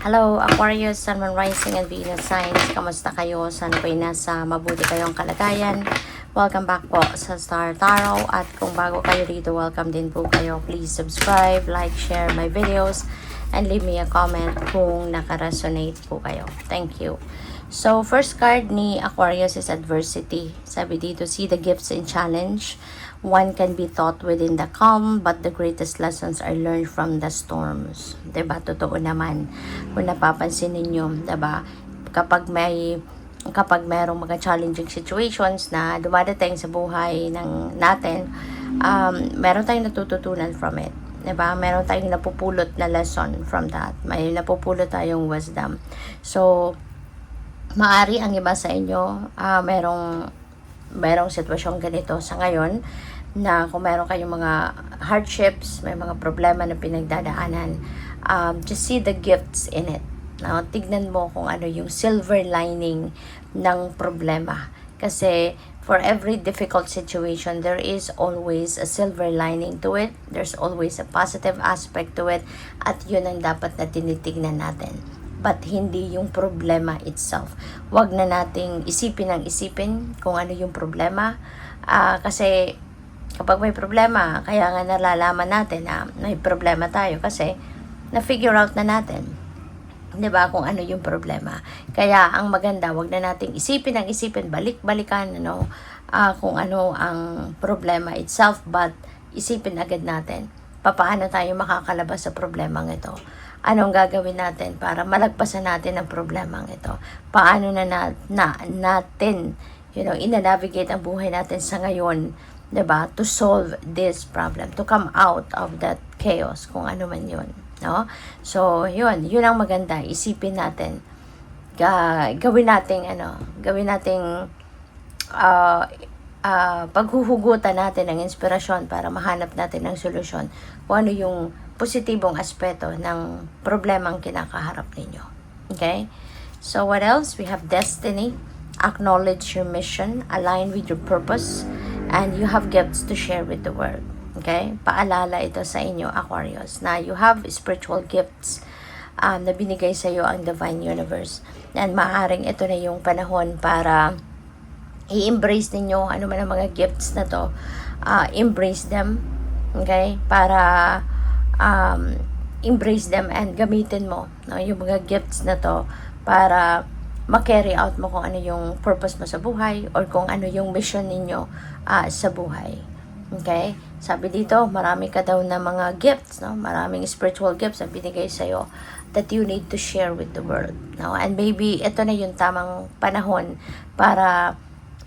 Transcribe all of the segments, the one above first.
Hello, Aquarius, Sun, Moon, Rising, and Venus signs. Kamusta kayo? Sana po'y nasa mabuti kayong kalagayan. Welcome back po sa Star Tarot. At kung bago kayo dito, welcome din po kayo. Please subscribe, like, share my videos, and leave me a comment kung naka-resonate po kayo. Thank you. So, first card ni Aquarius is adversity. Sabi dito, see the gifts in challenge. One can be taught within the calm, but the greatest lessons are learned from the storms. Diba? Totoo naman. Kung napapansin ninyo, diba? Kapag mayroong mga challenging situations na dumadating sa buhay natin, meron tayong natututunan from it. Diba? Meron tayong napupulot na lesson from that. May napupulot tayong wisdom. So, maari ang iba sa inyo, merong sitwasyong ganito sa ngayon, na kung meron kayong mga hardships, may mga problema na pinagdadaanan, just see the gifts in it. No? Tignan mo kung ano yung silver lining ng problema. Kasi for every difficult situation, there is always a silver lining to it. There's always a positive aspect to it. At yun ang dapat na tinitignan natin. But hindi yung problema itself. Huwag na nating isipin kung ano yung problema. Kasi kapag may problema, kaya nga nalalaman natin na may problema tayo kasi na-figure out na natin. 'Di ba kung ano yung problema. Kaya ang maganda, wag na nating isipin, balik-balikan kung ano ang problema itself, but isipin agad natin paano tayo makakalabas sa problemang ito. Anong gagawin natin para malagpasan natin ang problemang ito? Paano natin ina-navigate ang buhay natin sa ngayon, 'di ba? To solve this problem, to come out of that chaos, kung ano man 'yun, no? So, 'yun ang maganda. Isipin natin. Gawin nating paghuhugutan natin ng inspirasyon para mahanap natin ng solusyon kung ano yung positibong aspeto ng problemang kinakaharap ninyo. Okay? So, what else? We have destiny. Acknowledge your mission. Align with your purpose. And you have gifts to share with the world. Okay? Paalala ito sa inyo, Aquarius, na you have spiritual gifts na binigay sa iyo ang Divine Universe. And maaaring ito na yung panahon para i-embrace ninyo ano man ang mga gifts na to. Embrace them. Okay? Para embrace them and gamitin mo yung mga gifts na to para ma-carry out mo kung ano yung purpose mo sa buhay or kung ano yung mission ninyo sa buhay. Okay? Sabi dito, marami ka daw na mga gifts, no? Maraming spiritual gifts na binigay sa'yo that you need to share with the world. No? And maybe ito na yung tamang panahon para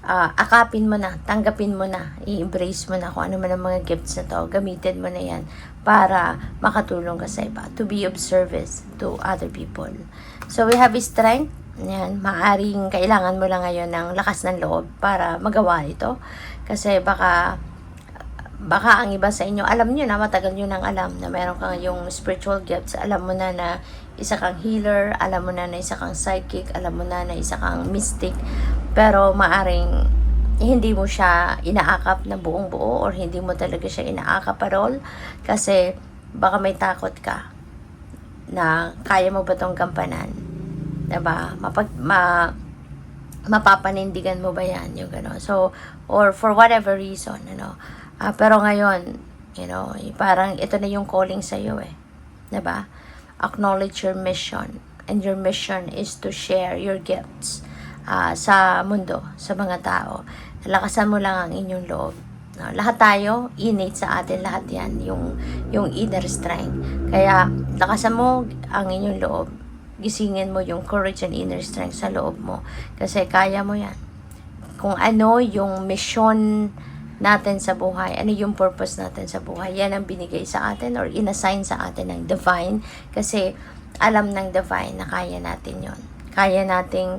akapin mo na, tanggapin mo na, i-embrace mo na kung ano man ang mga gifts na to, gamitin mo na yan para makatulong ka sa iba, to be of service to other people. So we have strength. Yan, maaring kailangan mo lang ngayon ng lakas ng loob para magawa ito. Kasi baka ang iba sa inyo, alam nyo na, matagal nyo nang alam na meron kang yung spiritual gifts. Alam mo na isa kang healer, alam mo na isa kang psychic, alam mo na isa kang mystic. Pero maaring hindi mo siya inaakap na buong buo or hindi mo talaga siya inaakap at all. Kasi baka may takot ka na kaya mo ba itong gampanan. Diba? Mapapanindigan mo ba yan? Yung gano'n. So, or for whatever reason, pero ngayon, parang ito na yung calling sa iyo eh. Diba? Acknowledge your mission. And your mission is to share your gifts sa mundo, sa mga tao. Lakasan mo lang ang inyong loob. No? Lahat tayo, innate sa atin lahat yan, yung inner strength. Kaya, lakasan mo ang inyong loob. Gisingin mo yung courage and inner strength sa loob mo. Kasi kaya mo yan. Kung ano yung mission natin sa buhay, ano yung purpose natin sa buhay, yan ang binigay sa atin or inassign sa atin ng Divine. Kasi alam ng Divine na kaya natin yon. Kaya nating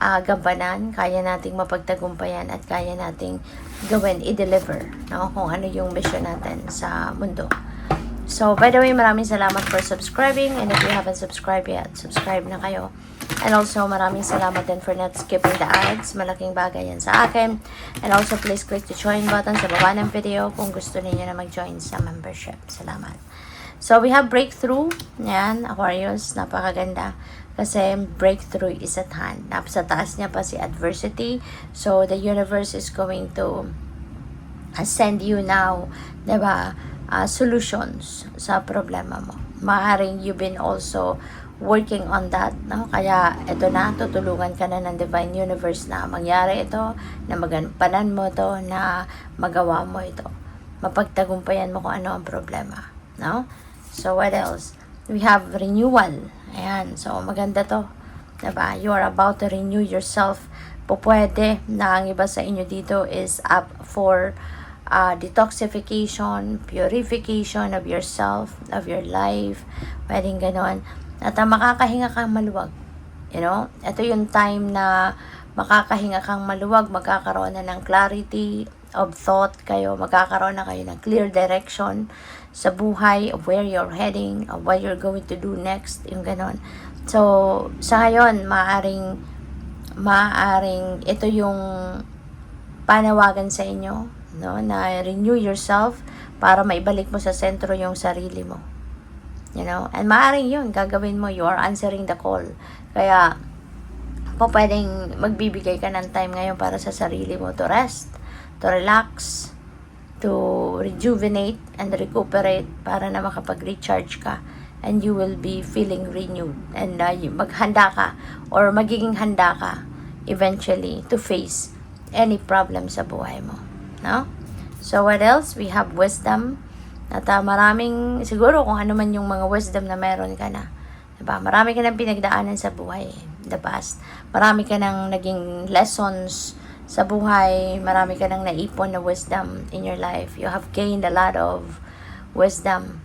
gampanan, kaya nating mapagtagumpayan, at kaya nating gawin, i-deliver kung ano yung mission natin sa mundo. So, by the way, maraming salamat for subscribing. And if you haven't subscribed yet, subscribe na kayo. And also, maraming salamat din for not skipping the ads. Malaking bagay yan sa akin. And also, please click the join button sa baba ng video kung gusto niyo na mag-join sa membership. Salamat. So, we have breakthrough. Yan, Aquarius, napakaganda. Kasi breakthrough is at hand. Sa taas niya pa si adversity. So, the universe is going to send you now, diba, solutions sa problema mo. Maaaring you've been also working on that, no? Kaya ito na, tutulungan ka na ng divine universe na mangyari ito, na magampanan mo to, na magawa mo ito. Mapagtagumpayan mo kung ano ang problema, no? So, what else? We have renewal. Ayan. So, maganda to. Diba? You are about to renew yourself. Pupwede na ang iba sa inyo dito is up for detoxification, purification of yourself, of your life. Pwedeng ganon. At makakahinga kang maluwag. You know? Ito yung time na makakahinga kang maluwag. Magkakaroon na ng clarity of thought kayo. Magkakaroon na kayo ng clear direction sa buhay, of where you're heading, of what you're going to do next, yung ganon. So, sa ngayon, maaring ito yung panawagan sa inyo, no, na renew yourself para maibalik mo sa sentro yung sarili mo. You know, and maaring yun, gagawin mo, you are answering the call. Kaya, pwedeng magbibigay ka ng time ngayon para sa sarili mo to rest, to relax, to rejuvenate and recuperate para na makapag-recharge ka, and you will be feeling renewed, and maghanda ka or magiging handa ka eventually to face any problem sa buhay mo, no? So what else? We have wisdom. At maraming, siguro kung ano man yung mga wisdom na meron ka na, diba? Marami ka nang pinagdaanan sa buhay, the past. Marami ka nang naging lessons sa buhay, marami ka nang naipon na wisdom in your life. You have gained a lot of wisdom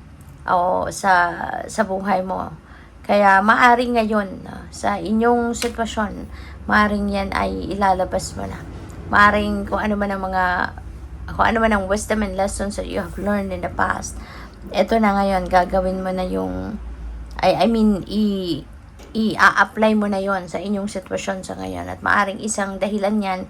sa buhay mo. Kaya maaring ngayon, sa inyong sitwasyon, maaring yan ay ilalabas mo na. Maaring kung ano man ang wisdom and lessons that you have learned in the past, ito na ngayon, gagawin mo na yung, i-apply mo na yon sa inyong sitwasyon sa ngayon. At maaring isang dahilan yan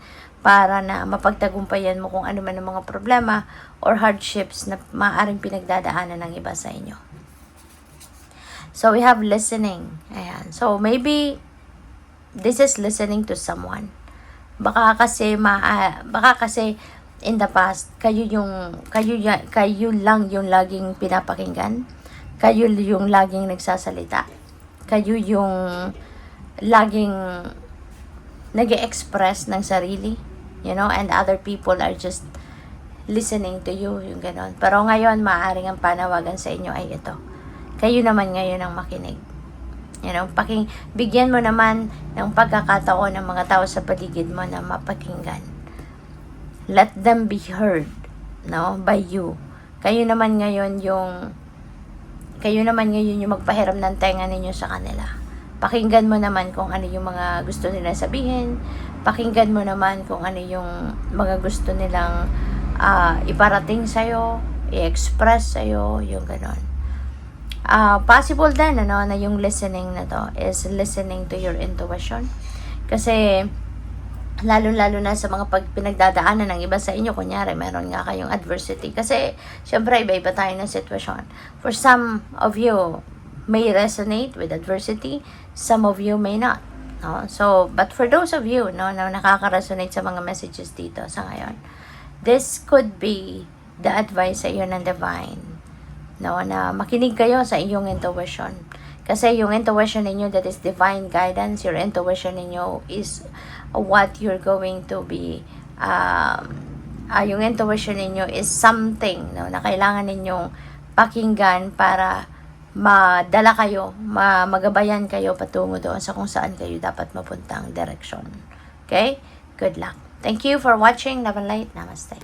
para na mapagtagumpayan mo kung ano man ang mga problema or hardships na maaring pinagdadaanan ng iba sa inyo. So, we have listening. Ayan. So, maybe this is listening to someone. Baka kasi in the past, kayo lang yung laging pinapakinggan. Kayo yung laging nagsasalita. Kayo yung laging nag-express ng sarili, you know, and other people are just listening to you, yung ganon. Pero ngayon, maaaring ang panawagan sa inyo ay ito. Kayo naman ngayon ang makinig. You know, bigyan mo naman ng pagkakataon ng mga tao sa paligid mo na mapakinggan. Let them be heard, no, by you. Kayo naman ngayon yung magpahiram ng tenga ninyo sa kanila. Pakinggan mo naman kung ano yung mga gusto nila sabihin. Pakinggan mo naman kung ano yung mga gusto nilang iparating sa'yo, i-express sa'yo, yung ganon. Possible din, na yung listening na to is listening to your intuition. Kasi, lalo-lalo na sa mga pinagdadaanan ng iba sa inyo, kunyari, meron nga kayong adversity. Kasi, syempre, iba-iba tayo ng sitwasyon. For some of you, may resonate with adversity. Some of you may not. No? So, but for those of you, na nakaka-resonate sa mga messages dito sa ngayon, this could be the advice sa iyo ng divine. No, na makinig kayo sa iyong intuition. Kasi yung intuition ninyo, that is divine guidance. Your intuition ninyo is what you're going to be, yung intuition ninyo is something, no, na kailangan ninyong pakinggan para madala kayo, magabayan kayo patungo doon sa kung saan kayo dapat mapuntang direksyon. Okay? Good luck. Thank you for watching. Love and light. Namaste.